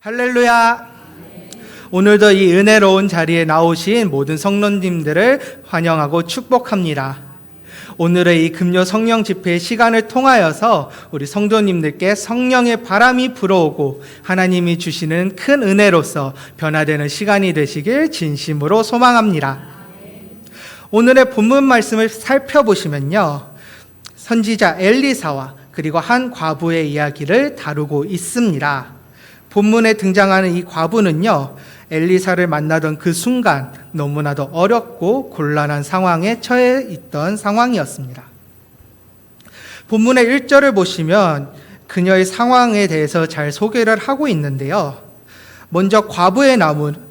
할렐루야! 오늘도 이 은혜로운 자리에 나오신 모든 성도님들을 환영하고 축복합니다. 오늘의 이 금요 성령 집회의 시간을 통하여서 우리 성도님들께 성령의 바람이 불어오고 하나님이 주시는 큰 은혜로서 변화되는 시간이 되시길 진심으로 소망합니다. 오늘의 본문 말씀을 살펴보시면요, 선지자 엘리사와 그리고 한 과부의 이야기를 다루고 있습니다. 본문에 등장하는 이 과부는요, 엘리사를 만나던 그 순간 너무나도 어렵고 곤란한 상황에 처해 있던 상황이었습니다. 본문의 1절을 보시면 그녀의 상황에 대해서 잘 소개를 하고 있는데요. 먼저 과부의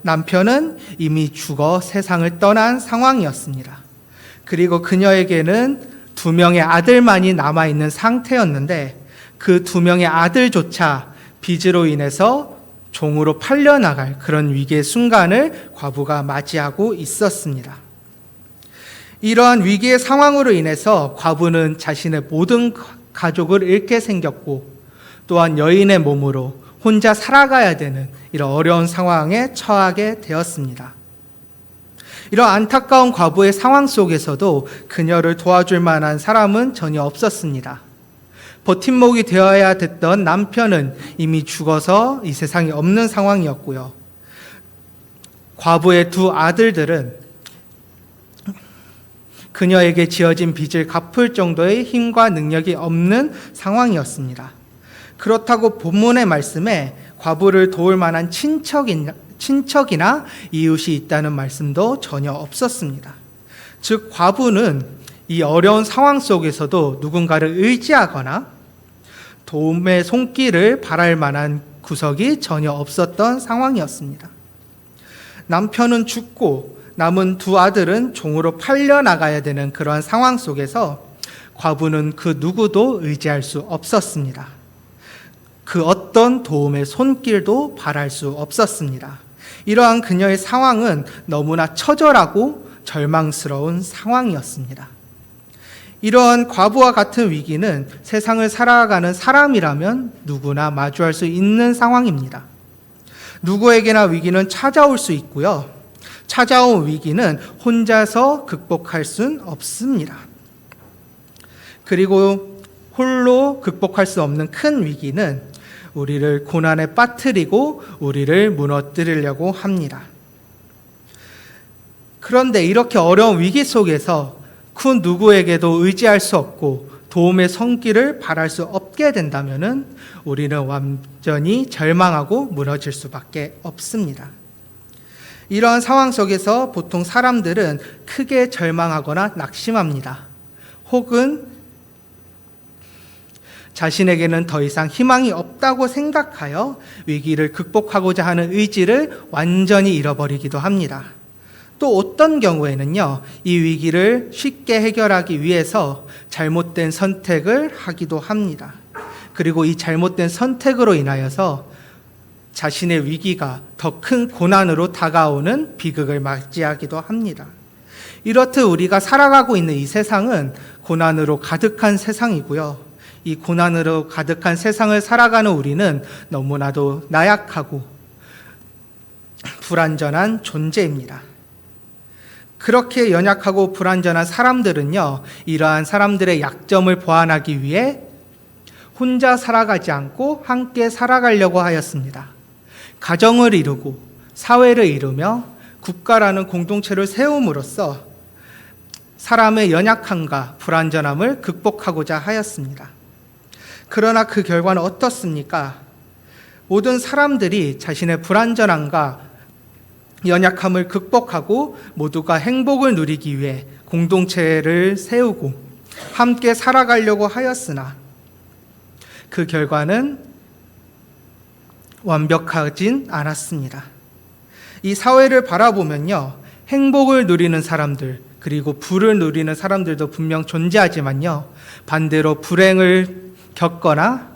남편은 이미 죽어 세상을 떠난 상황이었습니다. 그리고 그녀에게는 2명의 아들만이 남아있는 상태였는데 그 2명의 아들조차 빚으로 인해서 종으로 팔려나갈 그런 위기의 순간을 과부가 맞이하고 있었습니다. 이러한 위기의 상황으로 인해서 과부는 자신의 모든 가족을 잃게 생겼고 또한 여인의 몸으로 혼자 살아가야 되는 이런 어려운 상황에 처하게 되었습니다. 이런 안타까운 과부의 상황 속에서도 그녀를 도와줄 만한 사람은 전혀 없었습니다. 버팀목이 되어야 됐던 남편은 이미 죽어서 이 세상에 없는 상황이었고요. 과부의 2 아들들은 그녀에게 지어진 빚을 갚을 정도의 힘과 능력이 없는 상황이었습니다. 그렇다고 본문의 말씀에 과부를 도울 만한 친척이나 이웃이 있다는 말씀도 전혀 없었습니다. 즉 과부는 이 어려운 상황 속에서도 누군가를 의지하거나 도움의 손길을 바랄 만한 구석이 전혀 없었던 상황이었습니다. 남편은 죽고 남은 2 아들은 종으로 팔려나가야 되는 그러한 상황 속에서 과부는 그 누구도 의지할 수 없었습니다. 그 어떤 도움의 손길도 바랄 수 없었습니다. 이러한 그녀의 상황은 너무나 처절하고 절망스러운 상황이었습니다. 이러한 과부와 같은 위기는 세상을 살아가는 사람이라면 누구나 마주할 수 있는 상황입니다. 누구에게나 위기는 찾아올 수 있고요. 찾아온 위기는 혼자서 극복할 수는 없습니다. 그리고 홀로 극복할 수 없는 큰 위기는 우리를 고난에 빠뜨리고 우리를 무너뜨리려고 합니다. 그런데 이렇게 어려운 위기 속에서 그 누구에게도 의지할 수 없고 도움의 손길을 바랄 수 없게 된다면 우리는 완전히 절망하고 무너질 수밖에 없습니다. 이러한 상황 속에서 보통 사람들은 크게 절망하거나 낙심합니다. 혹은 자신에게는 더 이상 희망이 없다고 생각하여 위기를 극복하고자 하는 의지를 완전히 잃어버리기도 합니다. 또 어떤 경우에는요, 이 위기를 쉽게 해결하기 위해서 잘못된 선택을 하기도 합니다. 그리고 이 잘못된 선택으로 인하여서 자신의 위기가 더 큰 고난으로 다가오는 비극을 맞이하기도 합니다. 이렇듯 우리가 살아가고 있는 이 세상은 고난으로 가득한 세상이고요. 이 고난으로 가득한 세상을 살아가는 우리는 너무나도 나약하고 불완전한 존재입니다. 그렇게 연약하고 불완전한 사람들은요, 이러한 사람들의 약점을 보완하기 위해 혼자 살아가지 않고 함께 살아가려고 하였습니다. 가정을 이루고 사회를 이루며 국가라는 공동체를 세움으로써 사람의 연약함과 불완전함을 극복하고자 하였습니다. 그러나 그 결과는 어떻습니까? 모든 사람들이 자신의 불완전함과 연약함을 극복하고 모두가 행복을 누리기 위해 공동체를 세우고 함께 살아가려고 하였으나 그 결과는 완벽하진 않았습니다. 이 사회를 바라보면요, 행복을 누리는 사람들 그리고 불을 누리는 사람들도 분명 존재하지만요, 반대로 불행을 겪거나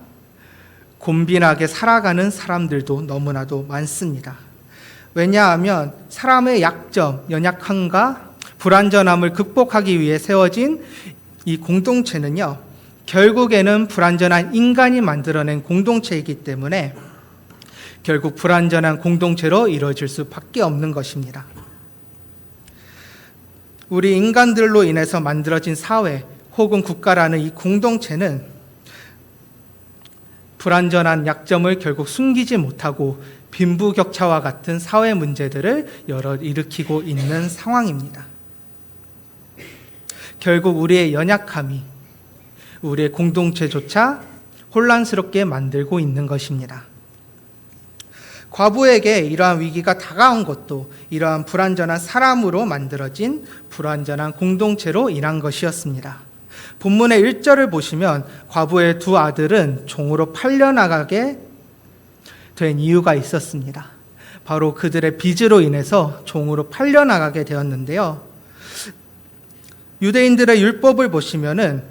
곤빈하게 살아가는 사람들도 너무나도 많습니다. 왜냐하면 사람의 약점, 연약함과 불완전함을 극복하기 위해 세워진 이 공동체는요, 결국에는 불완전한 인간이 만들어낸 공동체이기 때문에 결국 불완전한 공동체로 이루어질 수밖에 없는 것입니다. 우리 인간들로 인해서 만들어진 사회 혹은 국가라는 이 공동체는 불완전한 약점을 결국 숨기지 못하고 빈부격차와 같은 사회 문제들을 일으키고 있는 상황입니다. 결국 우리의 연약함이 우리의 공동체조차 혼란스럽게 만들고 있는 것입니다. 과부에게 이러한 위기가 다가온 것도 이러한 불완전한 사람으로 만들어진 불완전한 공동체로 인한 것이었습니다. 본문의 1절을 보시면 과부의 두 아들은 종으로 팔려나가게 된 이유가 있었습니다. 바로 그들의 빚으로 인해서 종으로 팔려나가게 되었는데요. 유대인들의 율법을 보시면은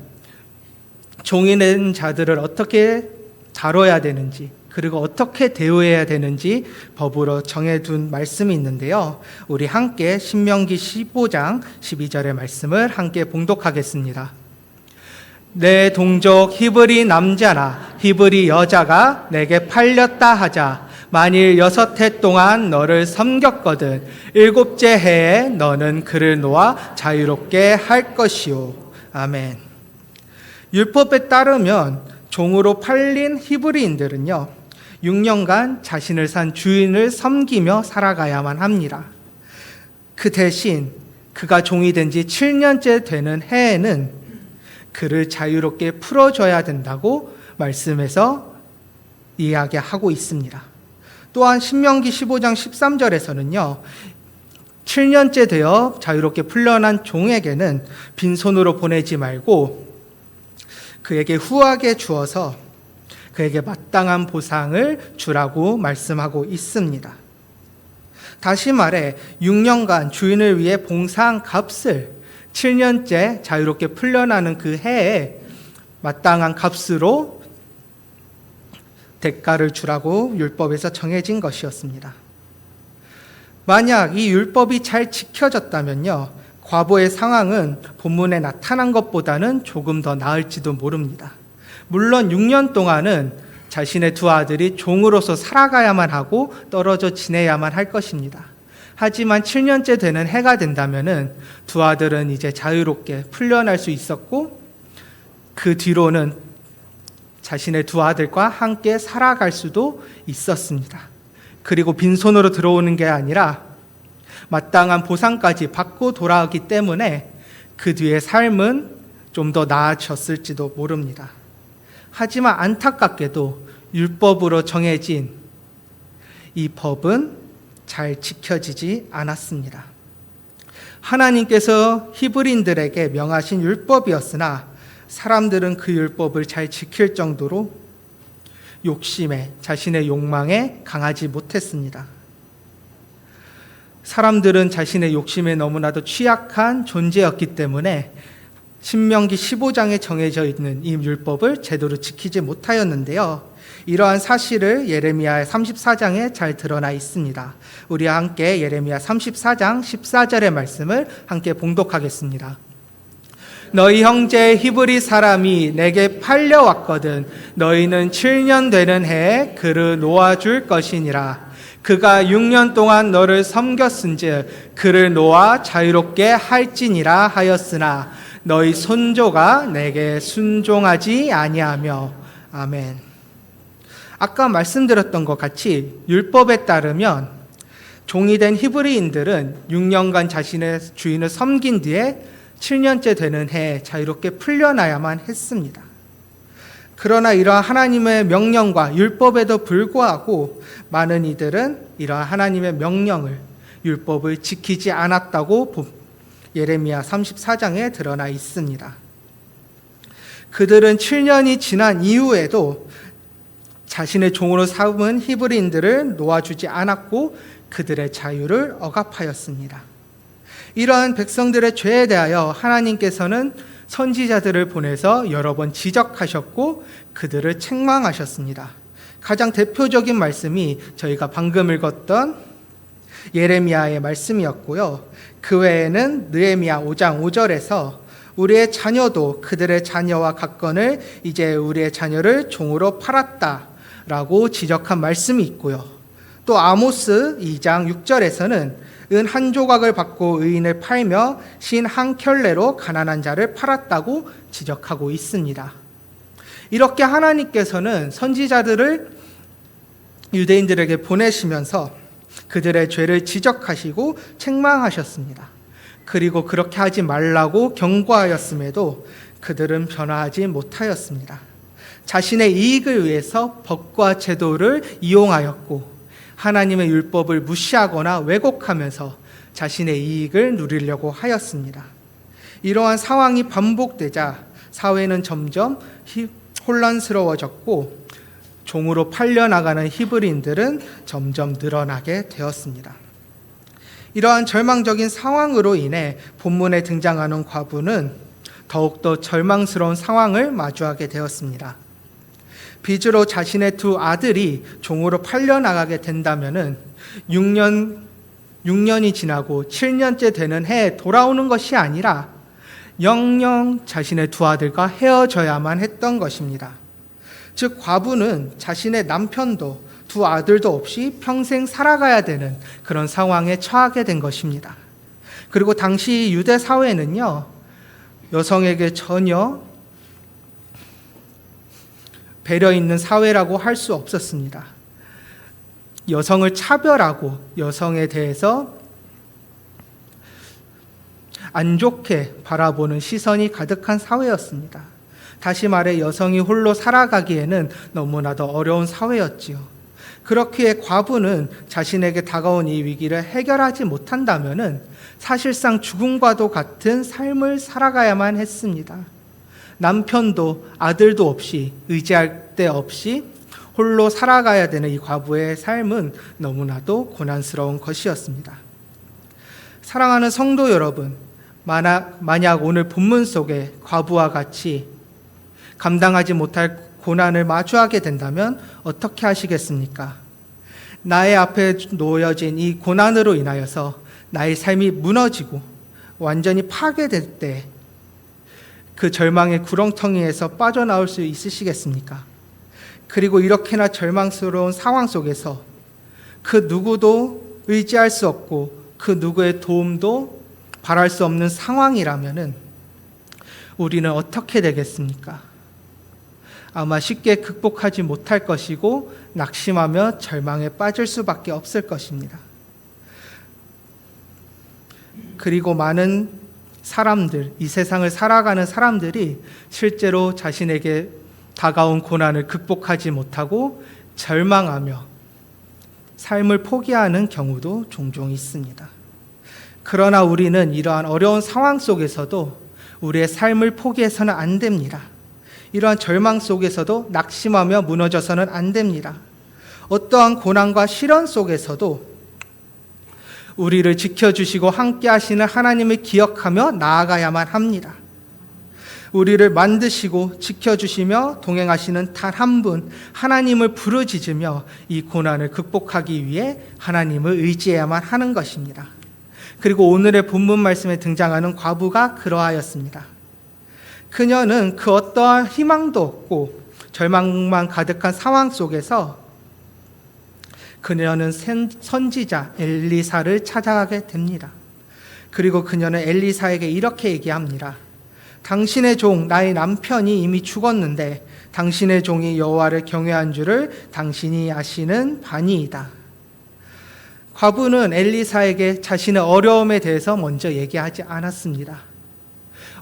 종이 된 자들을 어떻게 다뤄야 되는지 그리고 어떻게 대우해야 되는지 법으로 정해둔 말씀이 있는데요. 우리 함께 신명기 15장 12절의 말씀을 함께 봉독하겠습니다. 내 동족 히브리 남자나 히브리 여자가 내게 팔렸다 하자. 만일 6해 동안 너를 섬겼거든 7째 해에 너는 그를 놓아 자유롭게 할 것이요. 아멘. 율법에 따르면 종으로 팔린 히브리인들은요 6년간 자신을 산 주인을 섬기며 살아가야만 합니다. 그 대신 그가 종이 된 지 7년째 되는 해에는 그를 자유롭게 풀어줘야 된다고 말씀에서 이야기하고 있습니다. 또한 신명기 15장 13절에서는요 7년째 되어 자유롭게 풀려난 종에게는 빈손으로 보내지 말고 그에게 후하게 주어서 그에게 마땅한 보상을 주라고 말씀하고 있습니다. 다시 말해 6년간 주인을 위해 봉사한 값을 7년째 자유롭게 풀려나는 그 해에 마땅한 값으로 대가를 주라고 율법에서 정해진 것이었습니다. 만약 이 율법이 잘 지켜졌다면요 과부의 상황은 본문에 나타난 것보다는 조금 더 나을지도 모릅니다. 물론 6년 동안은 자신의 두 아들이 종으로서 살아가야만 하고 떨어져 지내야만 할 것입니다. 하지만 7년째 되는 해가 된다면은 두 아들은 이제 자유롭게 풀려날 수 있었고 그 뒤로는 자신의 두 아들과 함께 살아갈 수도 있었습니다. 그리고 빈손으로 들어오는 게 아니라 마땅한 보상까지 받고 돌아오기 때문에 그 뒤의 삶은 좀 더 나아졌을지도 모릅니다. 하지만 안타깝게도 율법으로 정해진 이 법은 잘 지켜지지 않았습니다. 하나님께서 히브리인들에게 명하신 율법이었으나 사람들은 그 율법을 잘 지킬 정도로 욕심에 자신의 욕망에 강하지 못했습니다. 사람들은 자신의 욕심에 너무나도 취약한 존재였기 때문에 신명기 15장에 정해져 있는 이 율법을 제대로 지키지 못하였는데요. 이러한 사실을 예레미야 34장에 잘 드러나 있습니다. 우리 함께 예레미야 34장 14절의 말씀을 함께 봉독하겠습니다. 너희 형제 히브리 사람이 내게 팔려왔거든 너희는 7년 되는 해에 그를 놓아줄 것이니라. 그가 6년 동안 너를 섬겼은즉 그를 놓아 자유롭게 할지니라 하였으나 너희 손조가 내게 순종하지 아니하며. 아멘. 아까 말씀드렸던 것 같이 율법에 따르면 종이 된 히브리인들은 6년간 자신의 주인을 섬긴 뒤에 7년째 되는 해에 자유롭게 풀려나야만 했습니다. 그러나 이러한 하나님의 명령과 율법에도 불구하고 많은 이들은 이러한 하나님의 명령을 율법을 지키지 않았다고 예레미야 34장에 드러나 있습니다. 그들은 7년이 지난 이후에도 자신의 종으로 삼은 히브리인들을 놓아주지 않았고 그들의 자유를 억압하였습니다. 이러한 백성들의 죄에 대하여 하나님께서는 선지자들을 보내서 여러 번 지적하셨고 그들을 책망하셨습니다. 가장 대표적인 말씀이 저희가 방금 읽었던 예레미야의 말씀이었고요. 그 외에는 느헤미야 5장 5절에서 우리의 자녀도 그들의 자녀와 같거늘 이제 우리의 자녀를 종으로 팔았다라고 지적한 말씀이 있고요. 또 아모스 2장 6절에서는 은 한 조각을 받고 의인을 팔며 신 한 켤레로 가난한 자를 팔았다고 지적하고 있습니다. 이렇게 하나님께서는 선지자들을 유대인들에게 보내시면서 그들의 죄를 지적하시고 책망하셨습니다. 그리고 그렇게 하지 말라고 경고하였음에도 그들은 변화하지 못하였습니다. 자신의 이익을 위해서 법과 제도를 이용하였고 하나님의 율법을 무시하거나 왜곡하면서 자신의 이익을 누리려고 하였습니다. 이러한 상황이 반복되자 사회는 점점 혼란스러워졌고 종으로 팔려나가는 히브리인들은 점점 늘어나게 되었습니다. 이러한 절망적인 상황으로 인해 본문에 등장하는 과부는 더욱더 절망스러운 상황을 마주하게 되었습니다. 빚으로 자신의 두 아들이 종으로 팔려나가게 된다면 6년이 지나고 7년째 되는 해에 돌아오는 것이 아니라 영영 자신의 두 아들과 헤어져야만 했던 것입니다. 즉 과부는 자신의 남편도 두 아들도 없이 평생 살아가야 되는 그런 상황에 처하게 된 것입니다. 그리고 당시 유대 사회는요, 여성에게 전혀 배려 있는 사회라고 할 수 없었습니다. 여성을 차별하고 여성에 대해서 안 좋게 바라보는 시선이 가득한 사회였습니다. 다시 말해 여성이 홀로 살아가기에는 너무나도 어려운 사회였지요. 그렇기에 과부는 자신에게 다가온 이 위기를 해결하지 못한다면 사실상 죽음과도 같은 삶을 살아가야만 했습니다. 남편도 아들도 없이 의지할 데 없이 홀로 살아가야 되는 이 과부의 삶은 너무나도 고난스러운 것이었습니다. 사랑하는 성도 여러분, 만약 오늘 본문 속에 과부와 같이 감당하지 못할 고난을 마주하게 된다면 어떻게 하시겠습니까? 나의 앞에 놓여진 이 고난으로 인하여서 나의 삶이 무너지고 완전히 파괴될 때 그 절망의 구렁텅이에서 빠져나올 수 있으시겠습니까? 그리고 이렇게나 절망스러운 상황 속에서 그 누구도 의지할 수 없고 그 누구의 도움도 바랄 수 없는 상황이라면은 우리는 어떻게 되겠습니까? 아마 쉽게 극복하지 못할 것이고 낙심하며 절망에 빠질 수밖에 없을 것입니다. 그리고 많은 사람들, 이 세상을 살아가는 사람들이 실제로 자신에게 다가온 고난을 극복하지 못하고 절망하며 삶을 포기하는 경우도 종종 있습니다. 그러나 우리는 이러한 어려운 상황 속에서도 우리의 삶을 포기해서는 안 됩니다. 이러한 절망 속에서도 낙심하며 무너져서는 안 됩니다. 어떠한 고난과 시련 속에서도 우리를 지켜주시고 함께 하시는 하나님을 기억하며 나아가야만 합니다. 우리를 만드시고 지켜주시며 동행하시는 단 한 분, 하나님을 부르짖으며 이 고난을 극복하기 위해 하나님을 의지해야만 하는 것입니다. 그리고 오늘의 본문 말씀에 등장하는 과부가 그러하였습니다. 그녀는 그 어떠한 희망도 없고 절망만 가득한 상황 속에서 그녀는 선지자 엘리사를 찾아가게 됩니다. 그리고 그녀는 엘리사에게 이렇게 얘기합니다. 당신의 종 나의 남편이 이미 죽었는데 당신의 종이 여호와를 경외한 줄을 당신이 아시는 바니이다. 과부는 엘리사에게 자신의 어려움에 대해서 먼저 얘기하지 않았습니다.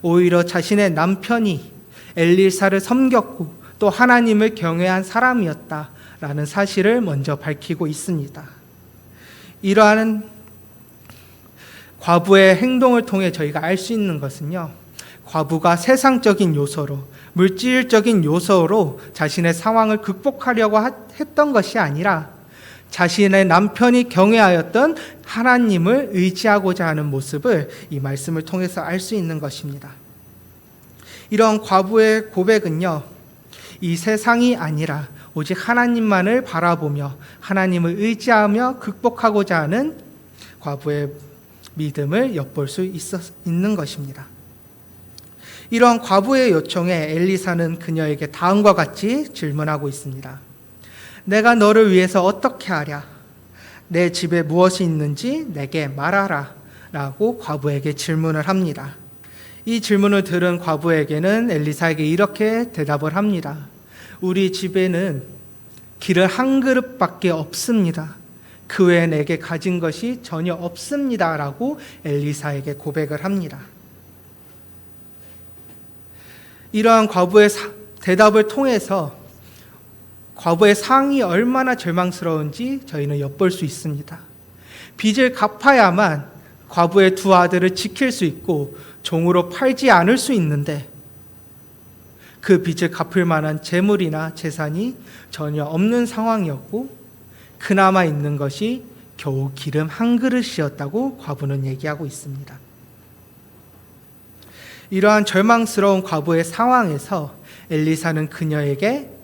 오히려 자신의 남편이 엘리사를 섬겼고 또 하나님을 경외한 사람이었다라는 사실을 먼저 밝히고 있습니다. 이러한 과부의 행동을 통해 저희가 알 수 있는 것은요, 과부가 세상적인 요소로, 물질적인 요소로 자신의 상황을 극복하려고 했던 것이 아니라 자신의 남편이 경외하였던 하나님을 의지하고자 하는 모습을 이 말씀을 통해서 알 수 있는 것입니다. 이런 과부의 고백은요, 이 세상이 아니라 오직 하나님만을 바라보며 하나님을 의지하며 극복하고자 하는 과부의 믿음을 엿볼 수 있는 것입니다. 이러한 과부의 요청에 엘리사는 그녀에게 다음과 같이 질문하고 있습니다. 내가 너를 위해서 어떻게 하랴? 내 집에 무엇이 있는지 내게 말하라 라고 과부에게 질문을 합니다. 이 질문을 들은 과부에게는 엘리사에게 이렇게 대답을 합니다. 우리 집에는 기름 한 그릇밖에 없습니다. 그 외에 내게 가진 것이 전혀 없습니다 라고 엘리사에게 고백을 합니다. 이러한 과부의 대답을 통해서 과부의 상황이 얼마나 절망스러운지 저희는 엿볼 수 있습니다. 빚을 갚아야만 과부의 두 아들을 지킬 수 있고 종으로 팔지 않을 수 있는데 그 빚을 갚을 만한 재물이나 재산이 전혀 없는 상황이었고 그나마 있는 것이 겨우 기름 한 그릇이었다고 과부는 얘기하고 있습니다. 이러한 절망스러운 과부의 상황에서 엘리사는 그녀에게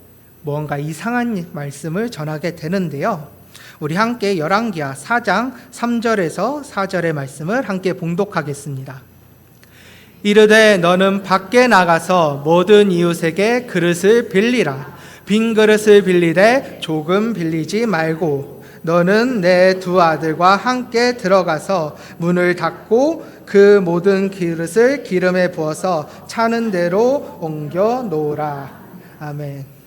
뭔가 이상한 말씀을 전하게 되는데요. 우리 함께 열왕기하 4장 3절에서 4절의 말씀을 함께 봉독하겠습니다. 이르되 너는 밖에 나가서 모든 이웃에게 그릇을 빌리라. 빈 그릇을 빌리되 조금 빌리지 말고 너는 내 두 아들과 함께 들어가서 문을 닫고 그 모든 그릇을 기름에 부어서 차는 대로 옮겨 놓으라. 아멘.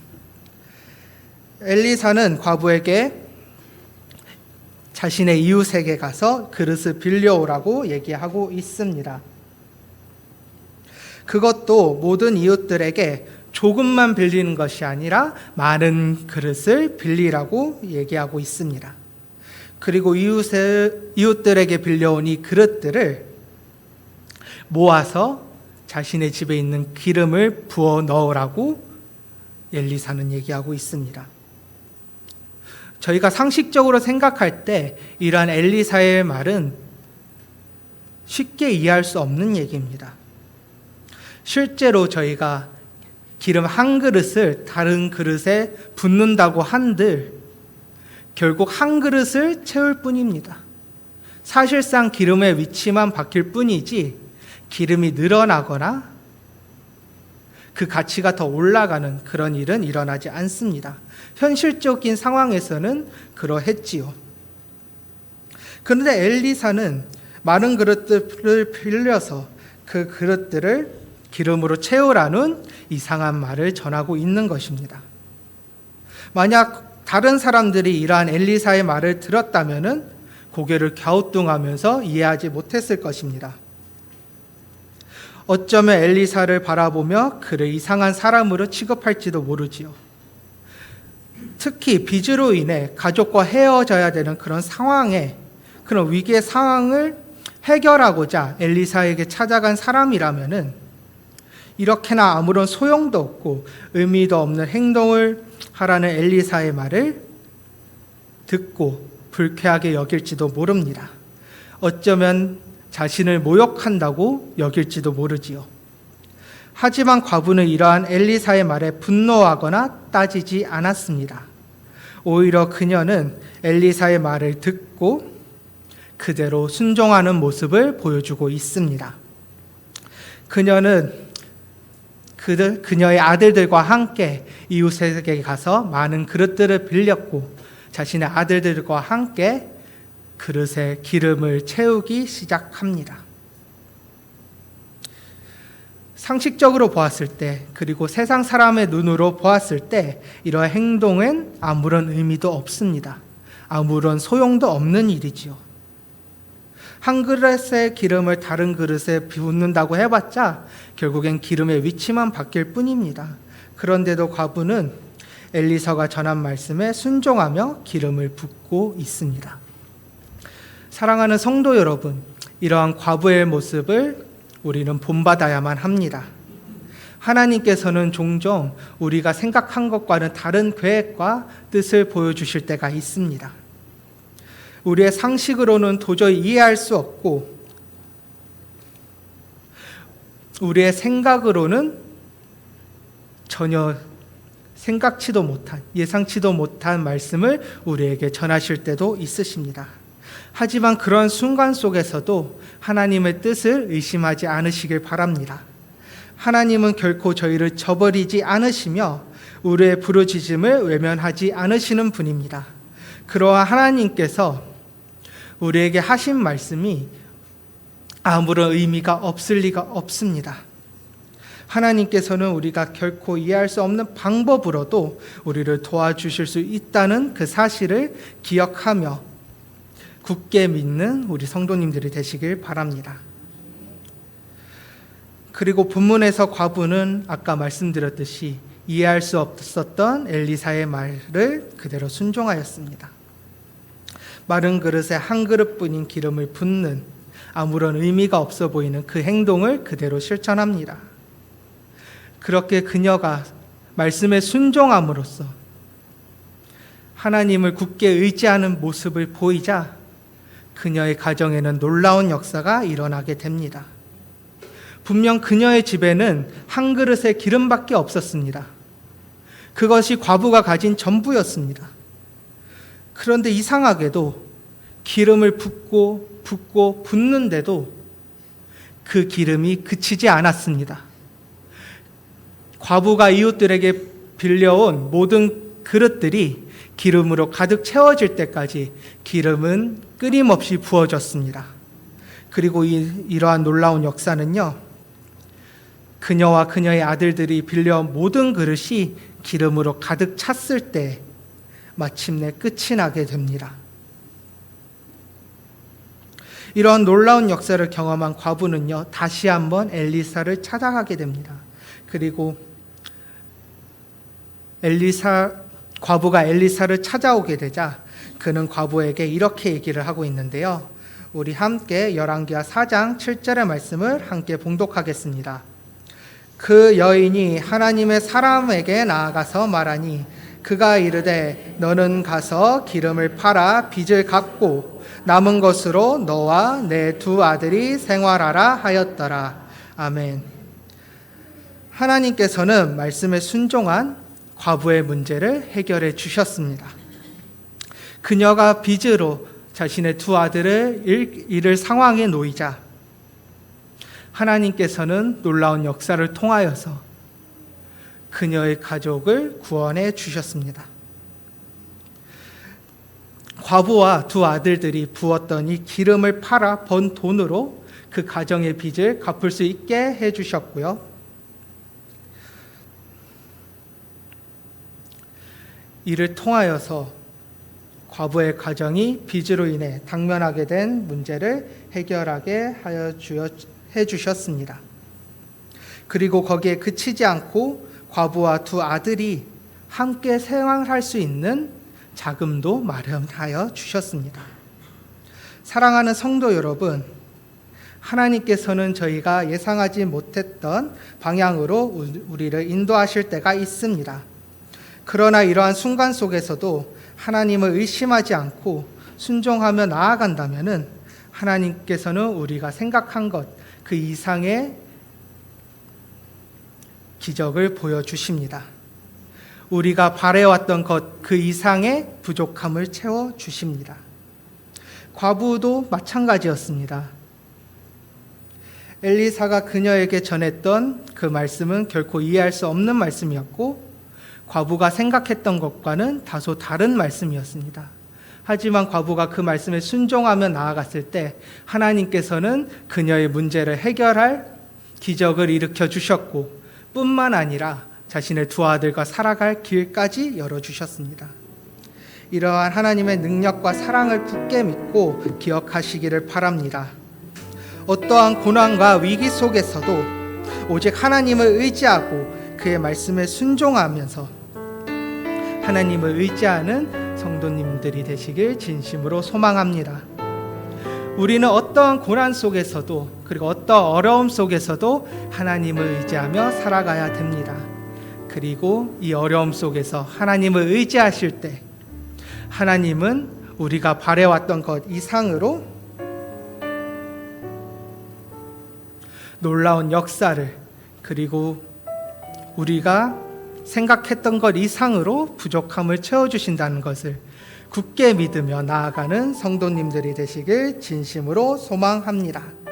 엘리사는 과부에게 자신의 이웃에게 가서 그릇을 빌려오라고 얘기하고 있습니다. 그것도 모든 이웃들에게 조금만 빌리는 것이 아니라 많은 그릇을 빌리라고 얘기하고 있습니다. 그리고 이웃들에게 빌려온 이 그릇들을 모아서 자신의 집에 있는 기름을 부어 넣으라고 엘리사는 얘기하고 있습니다. 저희가 상식적으로 생각할 때 이러한 엘리사의 말은 쉽게 이해할 수 없는 얘기입니다. 실제로 저희가 기름 한 그릇을 다른 그릇에 붓는다고 한들 결국 한 그릇을 채울 뿐입니다. 사실상 기름의 위치만 바뀔 뿐이지 기름이 늘어나거나 그 가치가 더 올라가는 그런 일은 일어나지 않습니다. 현실적인 상황에서는 그러했지요. 그런데 엘리사는 많은 그릇들을 빌려서 그 그릇들을 기름으로 채우라는 이상한 말을 전하고 있는 것입니다. 만약 다른 사람들이 이러한 엘리사의 말을 들었다면 고개를 갸우뚱하면서 이해하지 못했을 것입니다. 어쩌면 엘리사를 바라보며 그를 이상한 사람으로 취급할지도 모르지요. 특히 빚으로 인해 가족과 헤어져야 되는 그런 상황에, 그런 위기의 상황을 해결하고자 엘리사에게 찾아간 사람이라면은 이렇게나 아무런 소용도 없고 의미도 없는 행동을 하라는 엘리사의 말을 듣고 불쾌하게 여길지도 모릅니다. 어쩌면 자신을 모욕한다고 여길지도 모르지요. 하지만 과부는 이러한 엘리사의 말에 분노하거나 따지지 않았습니다. 오히려 그녀는 엘리사의 말을 듣고 그대로 순종하는 모습을 보여주고 있습니다. 그녀는 그녀의 아들들과 함께 이웃에게 가서 많은 그릇들을 빌렸고 자신의 아들들과 함께 그릇에 기름을 채우기 시작합니다. 상식적으로 보았을 때, 그리고 세상 사람의 눈으로 보았을 때 이러한 행동은 아무런 의미도 없습니다. 아무런 소용도 없는 일이지요. 한 그릇의 기름을 다른 그릇에 붓는다고 해봤자 결국엔 기름의 위치만 바뀔 뿐입니다. 그런데도 과부는 엘리사가 전한 말씀에 순종하며 기름을 붓고 있습니다. 사랑하는 성도 여러분, 이러한 과부의 모습을 우리는 본받아야만 합니다. 하나님께서는 종종 우리가 생각한 것과는 다른 계획과 뜻을 보여주실 때가 있습니다. 우리의 상식으로는 도저히 이해할 수 없고 우리의 생각으로는 전혀 생각치도 못한, 예상치도 못한 말씀을 우리에게 전하실 때도 있으십니다. 하지만 그런 순간 속에서도 하나님의 뜻을 의심하지 않으시길 바랍니다. 하나님은 결코 저희를 저버리지 않으시며 우리의 부르짖음을 외면하지 않으시는 분입니다. 그러한 하나님께서 우리에게 하신 말씀이 아무런 의미가 없을 리가 없습니다. 하나님께서는 우리가 결코 이해할 수 없는 방법으로도 우리를 도와주실 수 있다는 그 사실을 기억하며 굳게 믿는 우리 성도님들이 되시길 바랍니다. 그리고 본문에서 과부는 아까 말씀드렸듯이 이해할 수 없었던 엘리사의 말을 그대로 순종하였습니다. 마른 그릇에 한 그릇뿐인 기름을 붓는 아무런 의미가 없어 보이는 그 행동을 그대로 실천합니다. 그렇게 그녀가 말씀에 순종함으로써 하나님을 굳게 의지하는 모습을 보이자 그녀의 가정에는 놀라운 역사가 일어나게 됩니다. 분명 그녀의 집에는 한 그릇의 기름밖에 없었습니다. 그것이 과부가 가진 전부였습니다. 그런데 이상하게도 기름을 붓고 붓는데도 그 기름이 그치지 않았습니다. 과부가 이웃들에게 빌려온 모든 그릇들이 기름으로 가득 채워질 때까지 기름은 끊임없이 부어졌습니다. 그리고 이러한 놀라운 역사는요, 그녀와 그녀의 아들들이 빌려온 모든 그릇이 기름으로 가득 찼을 때 마침내 끝이 나게 됩니다. 이런 놀라운 역사를 경험한 과부는요, 다시 한번 엘리사를 찾아가게 됩니다. 그리고 과부가 엘리사를 찾아오게 되자 그는 과부에게 이렇게 얘기를 하고 있는데요. 우리 함께 열왕기하 4장 7절의 말씀을 함께 봉독하겠습니다. 그 여인이 하나님의 사람에게 나아가서 말하니 그가 이르되 너는 가서 기름을 팔아 빚을 갚고 남은 것으로 너와 내 두 아들이 생활하라 하였더라. 아멘. 하나님께서는 말씀에 순종한 과부의 문제를 해결해 주셨습니다. 그녀가 빚으로 자신의 두 아들을 잃을 상황에 놓이자 하나님께서는 놀라운 역사를 통하여서 그녀의 가족을 구원해 주셨습니다. 과부와 두 아들들이 부었던 이 기름을 팔아 번 돈으로 그 가정의 빚을 갚을 수 있게 해 주셨고요. 이를 통하여서 과부의 가정이 빚으로 인해 당면하게 된 문제를 해결하게 해 주셨습니다. 그리고 거기에 그치지 않고 과부와 두 아들이 함께 생활할 수 있는 자금도 마련하여 주셨습니다. 사랑하는 성도 여러분, 하나님께서는 저희가 예상하지 못했던 방향으로 우리를 인도하실 때가 있습니다. 그러나 이러한 순간 속에서도 하나님을 의심하지 않고 순종하며 나아간다면 하나님께서는 우리가 생각한 것 그 이상의 기적을 보여주십니다. 우리가 바래왔던 것 그 이상의 부족함을 채워주십니다. 과부도 마찬가지였습니다. 엘리사가 그녀에게 전했던 그 말씀은 결코 이해할 수 없는 말씀이었고 과부가 생각했던 것과는 다소 다른 말씀이었습니다. 하지만 과부가 그 말씀에 순종하며 나아갔을 때 하나님께서는 그녀의 문제를 해결할 기적을 일으켜 주셨고 뿐만 아니라 자신의 두 아들과 살아갈 길까지 열어주셨습니다. 이러한 하나님의 능력과 사랑을 굳게 믿고 기억하시기를 바랍니다. 어떠한 고난과 위기 속에서도 오직 하나님을 의지하고 그의 말씀에 순종하면서 하나님을 의지하는 성도님들이 되시길 진심으로 소망합니다. 우리는 어떠한 고난 속에서도 그리고 어떠한 어려움 속에서도 하나님을 의지하며 살아가야 됩니다. 그리고 이 어려움 속에서 하나님을 의지하실 때 하나님은 우리가 바래왔던 것 이상으로 놀라운 역사를 그리고 우리가 생각했던 것 이상으로 부족함을 채워주신다는 것을 굳게 믿으며 나아가는 성도님들이 되시길 진심으로 소망합니다.